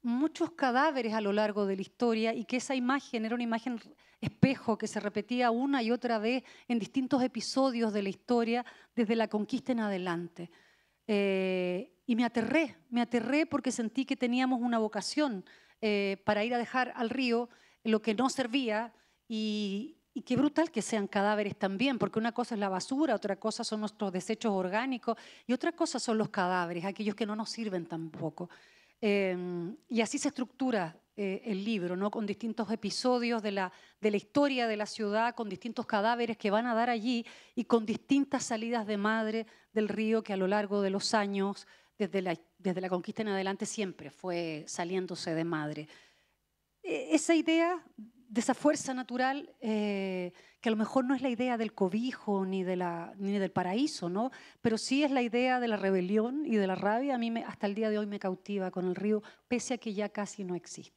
muchos cadáveres a lo largo de la historia y que esa imagen era una imagen espejo que se repetía una y otra vez en distintos episodios de la historia desde la conquista en adelante. Y me aterré porque sentí que teníamos una vocación para ir a dejar al río lo que no servía y qué brutal que sean cadáveres también, porque una cosa es la basura, otra cosa son nuestros desechos orgánicos y otra cosa son los cadáveres, aquellos que no nos sirven tampoco. Y así se estructura el libro, ¿no? Con distintos episodios de la historia de la ciudad, con distintos cadáveres que van a dar allí y con distintas salidas de madre del río que a lo largo de los años, desde la conquista en adelante, siempre fue saliéndose de madre. Esa idea de esa fuerza natural, que a lo mejor no es la idea del cobijo ni del paraíso, ¿no? Pero sí es la idea de la rebelión y de la rabia. A mí hasta el día de hoy me cautiva con el río, pese a que ya casi no existe.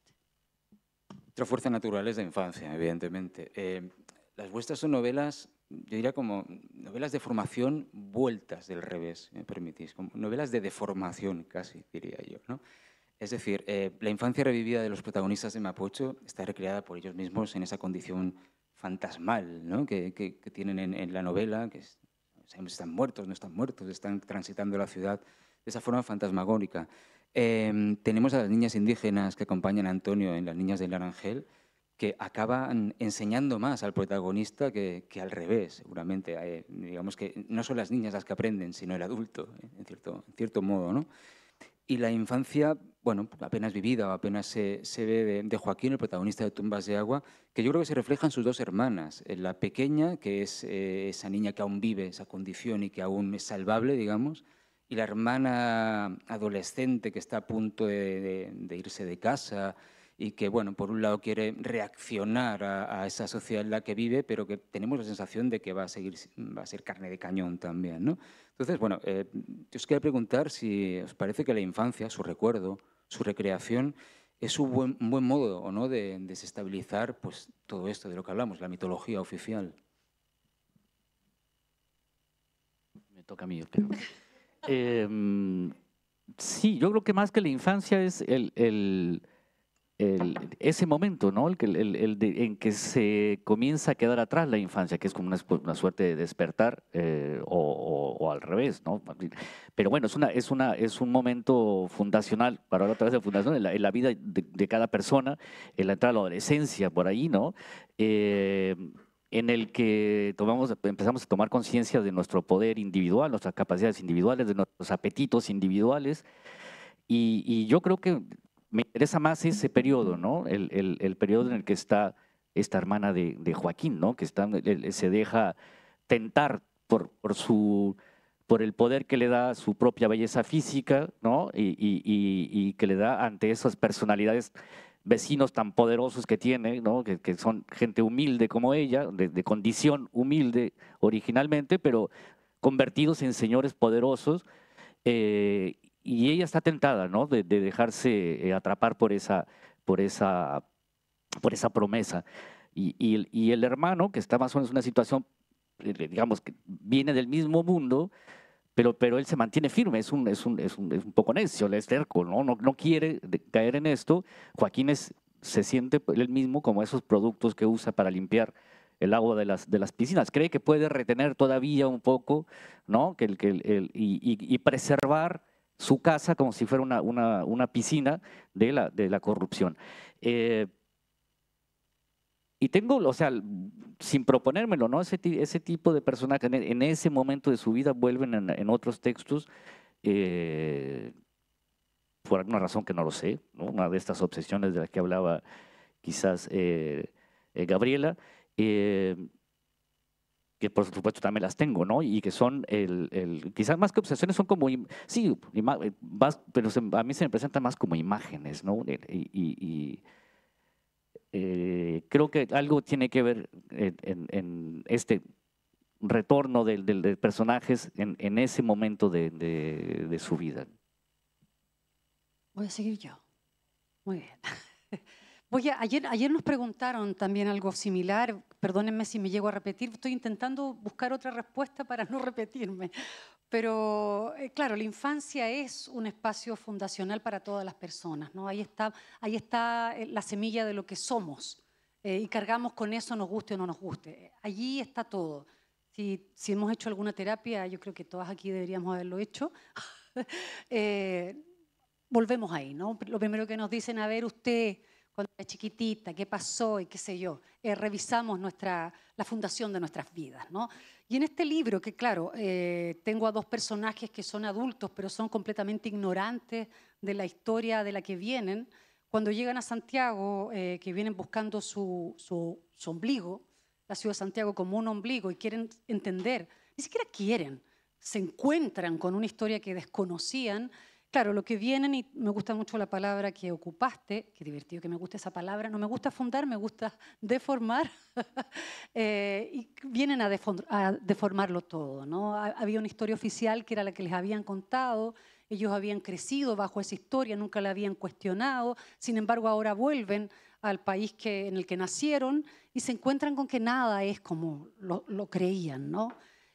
Otra fuerza natural es la infancia, evidentemente. Las vuestras son novelas, yo diría como novelas de formación vueltas del revés, si me permitís, como novelas de deformación casi, diría yo, ¿no? Es decir, la infancia revivida de los protagonistas de Mapocho está recreada por ellos mismos en esa condición fantasmal, ¿no? que tienen en la novela, que sabemos si están muertos, no están muertos, están transitando la ciudad de esa forma fantasmagórica. Tenemos a las niñas indígenas que acompañan a Antonio en Las niñas del Naranjel, que acaban enseñando más al protagonista que al revés, seguramente. Digamos que no son las niñas las que aprenden, sino el adulto, en cierto modo, ¿no? Y la infancia, bueno, apenas vivida o apenas se ve de Joaquín, el protagonista de Tumbas de Agua, que yo creo que se refleja en sus 2 hermanas. La pequeña, que es esa niña que aún vive esa condición y que aún es salvable, digamos, y la hermana adolescente que está a punto de irse de casa y que, bueno, por un lado quiere reaccionar a esa sociedad en la que vive, pero que tenemos la sensación de que va a ser carne de cañón también, ¿no? Entonces, bueno, yo os quería preguntar si os parece que la infancia, su recuerdo, su recreación, es un buen modo, ¿o no?, de desestabilizar pues, todo esto de lo que hablamos, la mitología oficial. Me toca a mí, creo. Sí, yo creo que más que la infancia es ese momento, ¿no? En que se comienza a quedar atrás la infancia, que es como una suerte de despertar o al revés, ¿no? Pero bueno, es un momento fundacional, para hablar otra vez de fundación, en la vida de cada persona, en la entrada a la adolescencia, por ahí, ¿no? En el que empezamos a tomar conciencia de nuestro poder individual, nuestras capacidades individuales, de nuestros apetitos individuales, y yo creo que me interesa más ese periodo, ¿no? El periodo en el que está esta hermana de Joaquín, ¿no? Que se deja tentar por el poder que le da su propia belleza física, ¿no? Y que le da ante esas personalidades, vecinos tan poderosos que tiene, ¿no? Que son gente humilde como ella, de condición humilde originalmente, pero convertidos en señores poderosos. Y ella está tentada, ¿no? de dejarse atrapar por esa promesa. Y el hermano, que está más o menos en una situación, digamos, que viene del mismo mundo, pero él se mantiene firme, es un poco necio, es terco, no quiere caer en esto. Joaquín se siente él mismo como esos productos que usa para limpiar el agua de las piscinas. Cree que puede retener todavía un poco, ¿no? Y preservar su casa como si fuera una piscina de la corrupción. Y tengo, o sea, sin proponérmelo, ¿no? Ese tipo de personajes en ese momento de su vida vuelven en otros textos, por alguna razón que no lo sé, ¿no? Una de estas obsesiones de las que hablaba quizás Gabriela, que por supuesto también las tengo, ¿no? Y que son, quizás más que obsesiones, son como, sí, pero a mí se me presentan más como imágenes, ¿no? Creo que algo tiene que ver en este retorno de personajes en ese momento de su vida. Voy a seguir yo. Muy bien. Ayer nos preguntaron también algo similar, perdónenme si me llego a repetir, estoy intentando buscar otra respuesta para no repetirme, pero claro, la infancia es un espacio fundacional para todas las personas, ¿no? Ahí está la semilla de lo que somos y cargamos con eso, nos guste o no nos guste. Allí está todo. Si hemos hecho alguna terapia, yo creo que todas aquí deberíamos haberlo hecho. Volvemos ahí, ¿no? Lo primero que nos dicen, a ver, usted, cuando era chiquitita, qué pasó y qué sé yo. Revisamos la fundación de nuestras vidas, ¿no? Y en este libro, que claro, tengo a dos personajes que son adultos, pero son completamente ignorantes de la historia de la que vienen. Cuando llegan a Santiago, que vienen buscando su ombligo, la ciudad de Santiago como un ombligo, y quieren entender, ni siquiera quieren, se encuentran con una historia que desconocían. Claro, lo que vienen, y me gusta mucho la palabra que ocupaste, qué divertido que me guste esa palabra, no me gusta fundar, me gusta deformar, y vienen a deformarlo todo, ¿no? Había una historia oficial que era la que les habían contado, ellos habían crecido bajo esa historia, nunca la habían cuestionado, sin embargo ahora vuelven al país en el que nacieron y se encuentran con que nada es como lo creían, ¿no?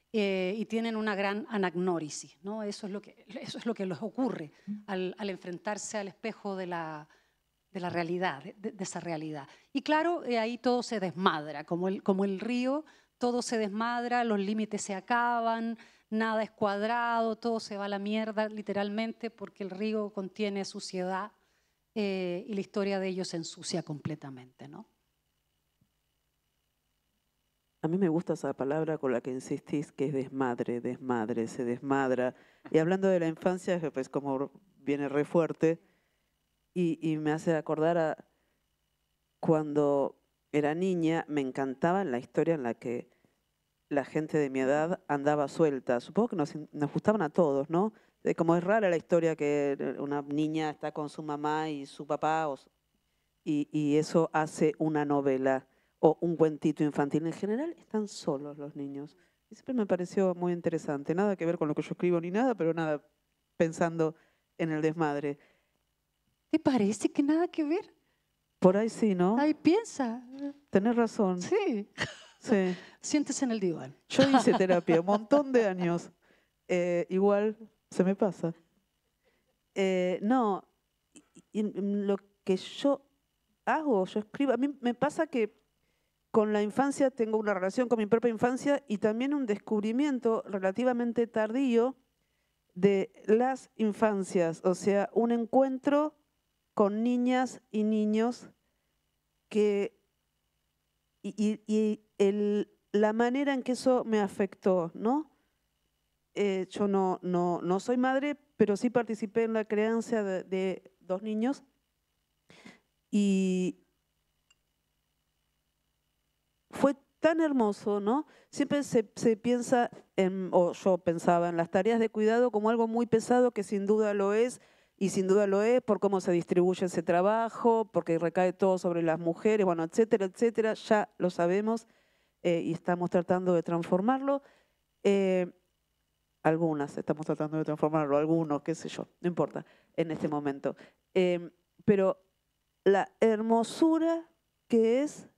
Y tienen una gran anagnórisis, ¿no? Eso es lo que les ocurre al enfrentarse al espejo de la realidad, de esa realidad. Y claro, ahí todo se desmadra, como el río, todo se desmadra, los límites se acaban, nada es cuadrado, todo se va a la mierda literalmente porque el río contiene suciedad y la historia de ellos se ensucia completamente, ¿no? A mí me gusta esa palabra con la que insistís, que es desmadre, se desmadra. Y hablando de la infancia, pues como viene re fuerte, y me hace acordar a cuando era niña, me encantaba la historia en la que la gente de mi edad andaba suelta. Supongo que nos gustaban a todos, ¿no? Como es rara la historia que una niña está con su mamá y su papá, y eso hace una novela o un cuentito infantil. En general están solos los niños. Y siempre me pareció muy interesante. Nada que ver con lo que yo escribo ni nada, pero nada, pensando en el desmadre. ¿Te parece que nada que ver? Por ahí sí, ¿no? Ay, piensa. Tenés razón. Sí. Sí. Siéntese en el diván. Yo hice terapia un montón de años. Igual se me pasa. No, y lo que yo hago, yo escribo, a mí me pasa que con la infancia tengo una relación con mi propia infancia y también un descubrimiento relativamente tardío de las infancias, o sea, un encuentro con niñas y niños la manera en que eso me afectó, ¿no? Yo no soy madre, pero sí participé en la crianza de dos niños y fue tan hermoso, ¿no? Siempre se piensa, o yo pensaba en las tareas de cuidado como algo muy pesado, que sin duda lo es, y sin duda lo es por cómo se distribuye ese trabajo, porque recae todo sobre las mujeres, bueno, etcétera, etcétera, ya lo sabemos y estamos tratando de transformarlo. Algunas estamos tratando de transformarlo, algunos, qué sé yo, no importa, en este momento. Pero la hermosura que es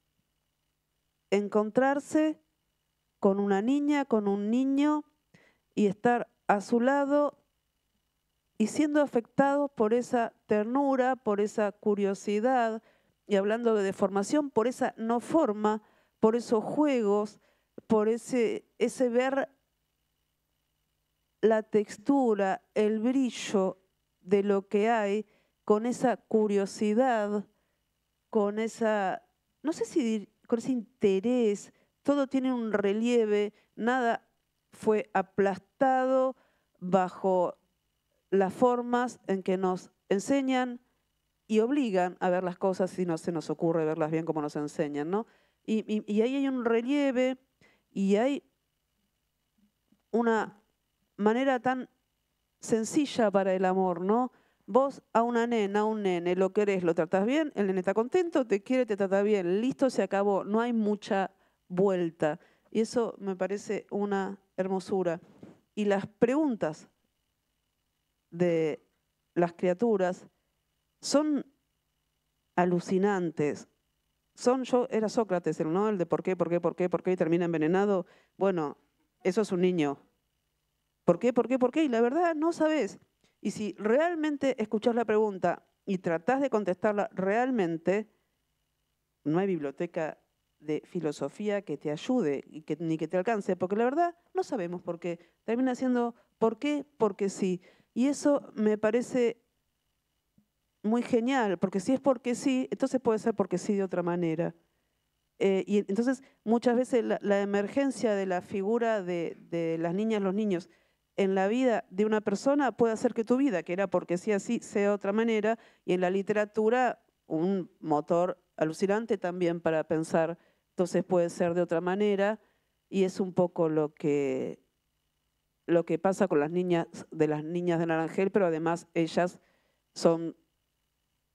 encontrarse con una niña, con un niño y estar a su lado y siendo afectados por esa ternura, por esa curiosidad y hablando de deformación, por esa no forma, por esos juegos, por ese ver la textura, el brillo de lo que hay, con esa curiosidad, con esa, no sé si con ese interés, todo tiene un relieve, nada fue aplastado bajo las formas en que nos enseñan y obligan a ver las cosas si no se nos ocurre verlas bien como nos enseñan, ¿no? Y ahí hay un relieve y hay una manera tan sencilla para el amor, ¿no? Vos a una nena, a un nene, lo querés, lo tratás bien, el nene está contento, te quiere, te trata bien, listo, se acabó, no hay mucha vuelta. Y eso me parece una hermosura. Y las preguntas de las criaturas son alucinantes. Era Sócrates, ¿no? El de por qué, y termina envenenado. Bueno, eso es un niño. ¿Por qué? Y la verdad no sabes. Y si realmente escuchás la pregunta y tratás de contestarla realmente, no hay biblioteca de filosofía que te ayude y ni que te alcance, porque la verdad no sabemos por qué. Termina siendo ¿por qué? Porque sí. Y eso me parece muy genial, porque si es porque sí, entonces puede ser porque sí de otra manera. Y entonces muchas veces la emergencia de la figura de las niñas, los niños, en la vida de una persona puede hacer que tu vida, que era porque sí así, sea de otra manera, y en la literatura un motor alucinante también para pensar, entonces puede ser de otra manera, y es un poco lo que pasa con las niñas de Naranjel, pero además ellas son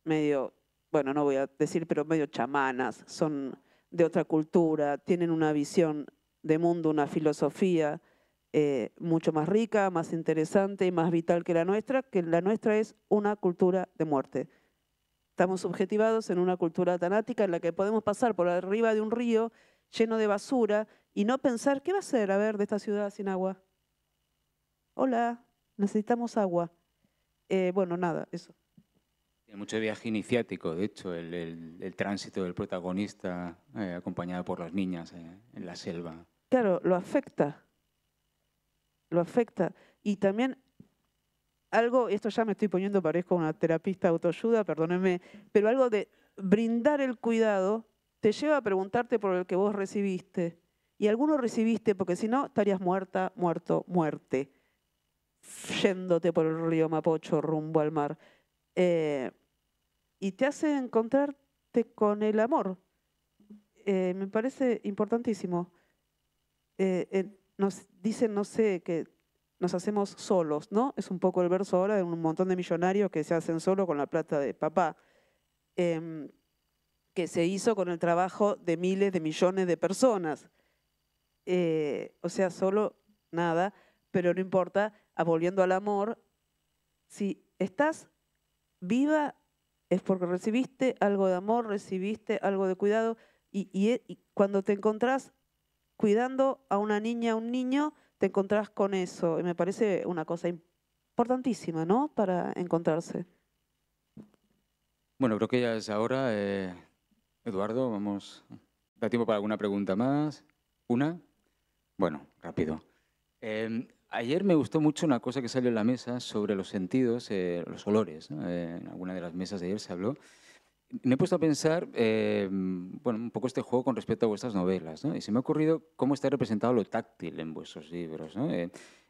medio, bueno, no voy a decir, pero medio chamanas, son de otra cultura, tienen una visión de mundo, una filosofía mucho más rica, más interesante y más vital que la nuestra es una cultura de muerte. Estamos subjetivados en una cultura tanática en la que podemos pasar por arriba de un río lleno de basura y no pensar, ¿qué va a ser a ver de esta ciudad sin agua? Hola, necesitamos agua. Bueno, nada, eso. Tiene mucho viaje iniciático, de hecho, el tránsito del protagonista acompañado por las niñas en la selva. Claro, lo afecta. Y también algo, esto ya me estoy poniendo, parezco una terapista autoayuda, perdónenme, pero algo de brindar el cuidado te lleva a preguntarte por el que vos recibiste. Y alguno recibiste porque si no estarías muerta, muerto, muerte, yéndote por el río Mapocho rumbo al mar. Y te hace encontrarte con el amor. Me parece importantísimo. Nos dicen, no sé, que nos hacemos solos, ¿no? Es un poco el verso ahora de un montón de millonarios que se hacen solo con la plata de papá, que se hizo con el trabajo de miles de millones de personas. O sea, solo nada, pero no importa. Volviendo al amor, si estás viva es porque recibiste algo de amor, recibiste algo de cuidado y cuando te encontrás cuidando a una niña, a un niño, te encontrás con eso. Y me parece una cosa importantísima, ¿no? Para encontrarse. Bueno, creo que ya es ahora. Eduardo, vamos. ¿Da tiempo para alguna pregunta más? ¿Una? Bueno, rápido. Ayer me gustó mucho una cosa que salió en la mesa sobre los sentidos, los olores, ¿no? En alguna de las mesas de ayer se habló. Me he puesto a pensar, bueno, un poco este juego con respecto a vuestras novelas, ¿no? Y se me ha ocurrido cómo está representado lo táctil en vuestros libros, ¿no?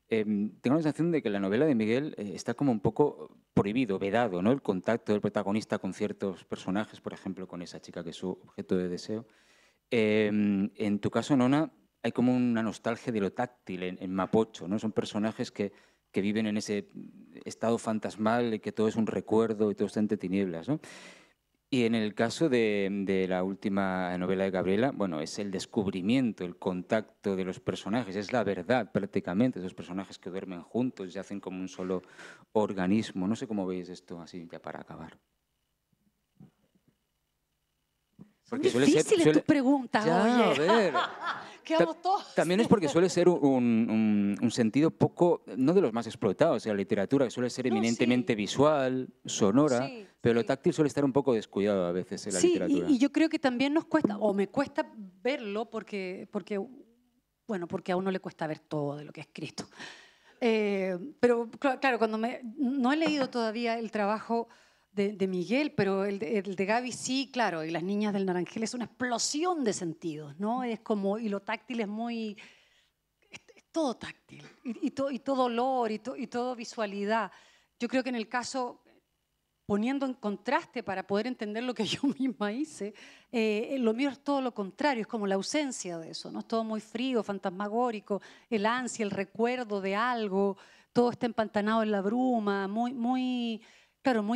Tengo la sensación de que en la novela de Miguel está como un poco prohibido, vedado, ¿no? El contacto del protagonista con ciertos personajes, por ejemplo, con esa chica que es su objeto de deseo. En tu caso, Nona, hay como una nostalgia de lo táctil en Mapocho, ¿no? Son personajes que viven en ese estado fantasmal, que todo es un recuerdo y todo está entre tinieblas, ¿no? Y en el caso de la última novela de Gabriela, bueno, es el descubrimiento, el contacto de los personajes, es la verdad prácticamente, esos personajes que duermen juntos y hacen como un solo organismo. No sé cómo veis esto así ya para acabar. Son difíciles tus preguntas, ya, oye. a ver. quedamos todos. También es porque suele ser un sentido poco, no de los más explotados en la literatura, que suele ser No, eminentemente sí. visual, sonora, Sí, pero lo sí. táctil suele estar un poco descuidado a veces en la Sí, literatura. y yo creo que también nos cuesta, o me cuesta verlo porque a uno le cuesta ver todo de lo que ha escrito. Pero claro, no he leído todavía el trabajo de Miguel, pero el de Gaby sí, claro, y Las niñas del Naranjal es una explosión de sentidos, ¿no? Es como, y lo táctil es muy, es todo táctil, y todo olor, y todo visualidad. Yo creo que en el caso, poniendo en contraste para poder entender lo que yo misma hice, lo mío es todo lo contrario, es como la ausencia de eso, ¿no? Es todo muy frío, fantasmagórico, el ansia, el recuerdo de algo, todo está empantanado en la bruma, claro, no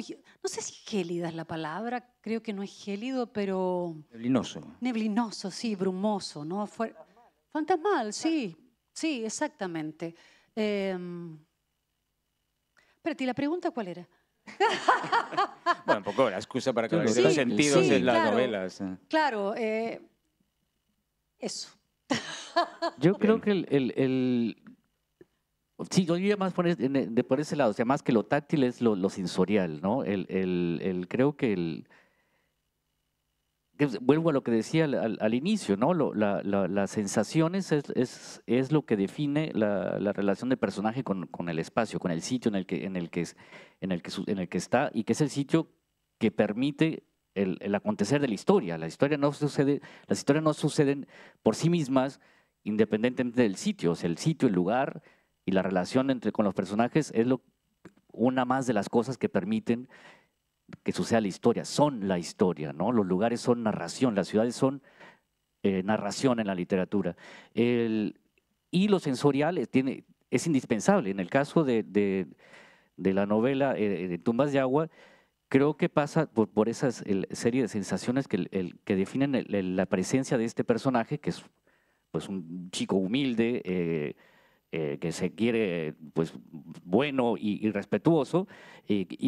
sé si gélida es la palabra, creo que no es gélido, pero Neblinoso. neblinoso, sí, brumoso, ¿no? Fantasmal, sí, sí, exactamente. Espérate, ¿y la pregunta cuál era? Bueno, un poco la excusa para que Sí, los sí, sentidos sí, en las claro. novelas. Claro, eso. Yo creo que sí, yo iría más por ese lado, o sea, más que lo táctil es lo sensorial, ¿no? Creo que vuelvo a lo que decía al inicio, ¿no? Las sensaciones es lo que define la relación de personaje con el espacio, con el sitio en el que está, y que es el sitio que permite el acontecer de la historia. Las historias no suceden por sí mismas independientemente del sitio. O sea, el sitio, el lugar y la relación con los personajes es una más de las cosas que permiten que suceda la historia, son la historia, ¿no? Los lugares son narración, las ciudades son narración en la literatura. Y lo sensorial es indispensable. En el caso de la novela de Tumbas de Agua, creo que pasa por esa serie de sensaciones que definen la presencia de este personaje, que es pues, un chico humilde, que se quiere pues bueno y respetuoso,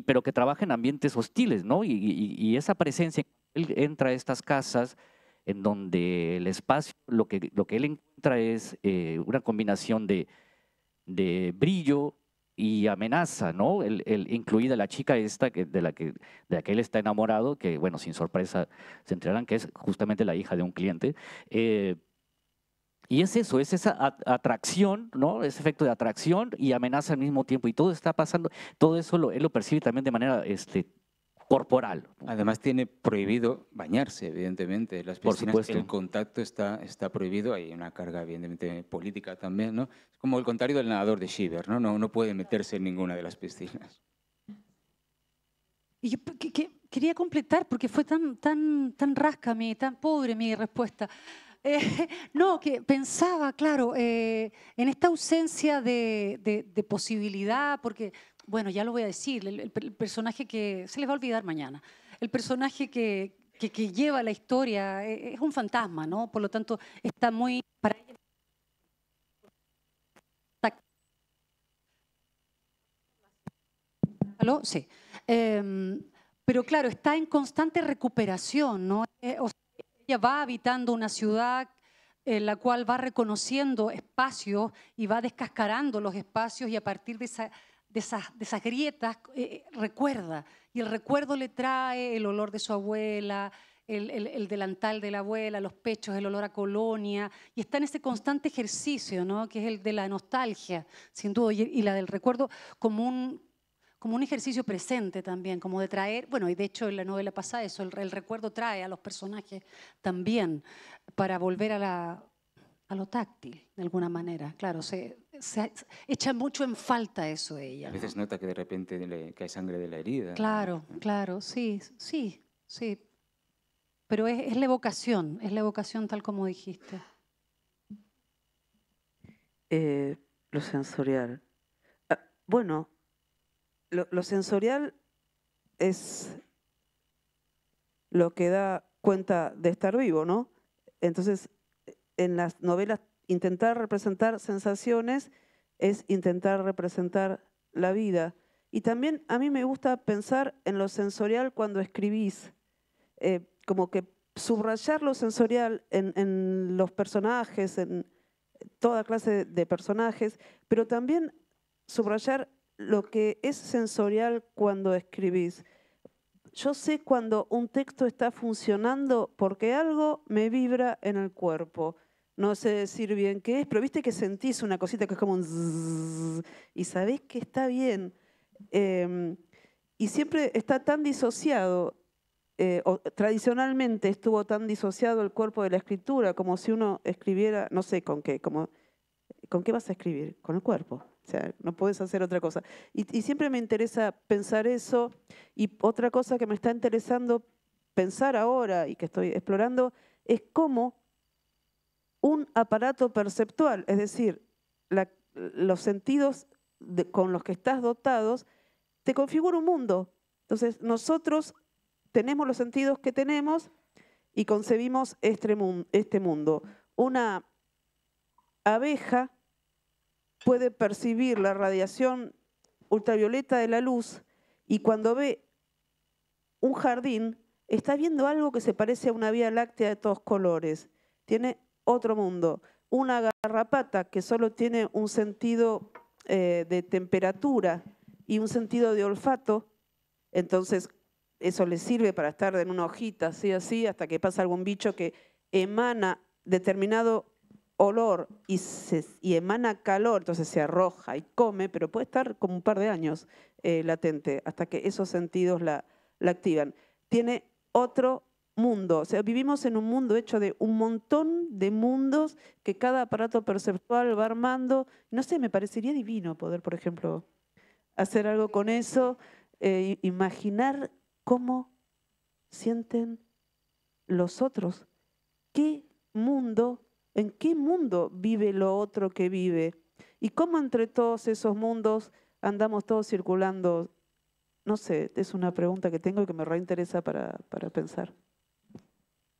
pero que trabaja en ambientes hostiles, ¿no? Y esa presencia, él entra a estas casas en donde el espacio, lo que él encuentra es una combinación de brillo y amenaza, ¿no? Incluida la chica esta de la que él está enamorado, que bueno, sin sorpresa se enterarán que es justamente la hija de un cliente. Y es eso, es esa atracción, ¿no? Ese efecto de atracción y amenaza al mismo tiempo. Y todo está pasando, todo eso él lo percibe también de manera corporal. Además tiene prohibido bañarse, evidentemente. Las Por piscinas, supuesto. el contacto está prohibido. Hay una carga, evidentemente, política también, ¿no? Es como el contrario del nadador de Shiver, ¿no? No puede meterse en ninguna de las piscinas. Y yo quería completar, porque fue tan rasca tan pobre mi respuesta. No, que pensaba, claro, en esta ausencia de posibilidad, porque, bueno, ya lo voy a decir, el personaje que se les va a olvidar mañana, el personaje que lleva la historia es un fantasma, ¿no? Por lo tanto, está muy... Para ella, ¿aló? Sí. Pero claro, está en constante recuperación, ¿no? O sea, ella va habitando una ciudad en la cual va reconociendo espacios y va descascarando los espacios, y a partir de esas grietas recuerda. Y el recuerdo le trae el olor de su abuela, el delantal de la abuela, los pechos, el olor a colonia, y está en ese constante ejercicio, ¿no? Que es el de la nostalgia, sin duda, y la del recuerdo como un ejercicio presente también, como de traer, bueno, y de hecho en la novela pasa eso, el recuerdo trae a los personajes también para volver a lo táctil, de alguna manera. Claro, se echa mucho en falta eso ella, A ¿no? veces nota que de repente le cae sangre de la herida. Claro, claro, sí. Pero es la evocación tal como dijiste. Lo sensorial. Bueno, lo sensorial es lo que da cuenta de estar vivo, ¿no? Entonces, en las novelas, intentar representar sensaciones es intentar representar la vida. Y también a mí me gusta pensar en lo sensorial cuando escribís, como que subrayar lo sensorial en los personajes, en toda clase de personajes, pero también subrayar lo que es sensorial cuando escribís. Yo sé cuando un texto está funcionando porque algo me vibra en el cuerpo. No sé decir bien qué es, pero viste que sentís una cosita que es como un zzzz, y sabés que está bien. Y siempre está tan disociado, o tradicionalmente estuvo tan disociado el cuerpo de la escritura, como si uno escribiera, no sé con qué, ¿con qué vas a escribir? Con el cuerpo. O sea, no puedes hacer otra cosa. Y siempre me interesa pensar eso. Y otra cosa que me está interesando pensar ahora y que estoy explorando es cómo un aparato perceptual, es decir, los sentidos con los que estás dotados, te configura un mundo. Entonces, nosotros tenemos los sentidos que tenemos y concebimos este mundo. Una abeja puede percibir la radiación ultravioleta de la luz y cuando ve un jardín, está viendo algo que se parece a una vía láctea de todos colores. Tiene otro mundo. Una garrapata que solo tiene un sentido de temperatura y un sentido de olfato, entonces eso le sirve para estar en una hojita así, hasta que pasa algún bicho que emana determinado olor y emana calor, entonces se arroja y come, pero puede estar como un par de años latente hasta que esos sentidos la activan. Tiene otro mundo, o sea, vivimos en un mundo hecho de un montón de mundos que cada aparato perceptual va armando. No sé, me parecería divino poder, por ejemplo, hacer algo con eso, imaginar cómo sienten los otros. ¿En qué mundo vive lo otro que vive? Y cómo entre todos esos mundos andamos todos circulando. No sé, es una pregunta que tengo y que me reinteresa para pensar.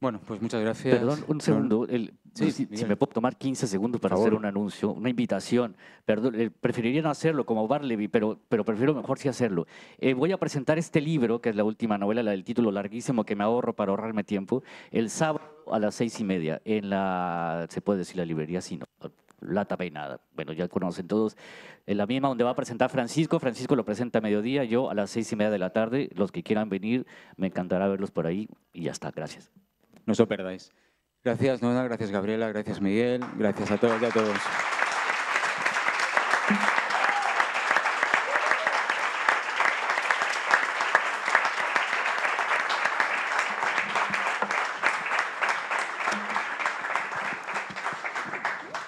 Bueno, pues muchas gracias. Perdón, un segundo. Sí, si Miguel. me puedo tomar 15 segundos para Por hacer favor. un anuncio, una invitación. Perdón, preferiría no hacerlo como Barleby, pero prefiero mejor sí hacerlo. Voy a presentar este libro, que es la última novela, la del título larguísimo, que me ahorro para ahorrarme tiempo, el sábado a las 6:30 en se puede decir la librería, sí, no, Lata Peinada. Bueno, ya conocen todos. En la misma donde va a presentar Francisco. Francisco lo presenta a mediodía, yo a las 6:30 de la tarde. Los que quieran venir, me encantará verlos por ahí y ya está. Gracias. No os lo perdáis. Gracias, Nona, gracias, Gabriela, gracias, Miguel, gracias a todos y a todos.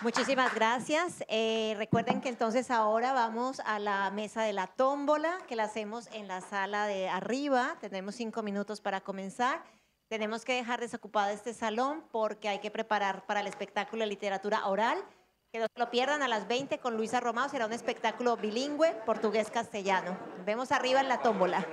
Muchísimas gracias. Recuerden que entonces ahora vamos a la mesa de la tómbola, que la hacemos en la sala de arriba. Tenemos 5 minutos para comenzar. Tenemos que dejar desocupado este salón porque hay que preparar para el espectáculo de literatura oral. Que no se lo pierdan a las 20 con Luisa Romao. Será un espectáculo bilingüe, portugués-castellano. Nos vemos arriba en la tómbola.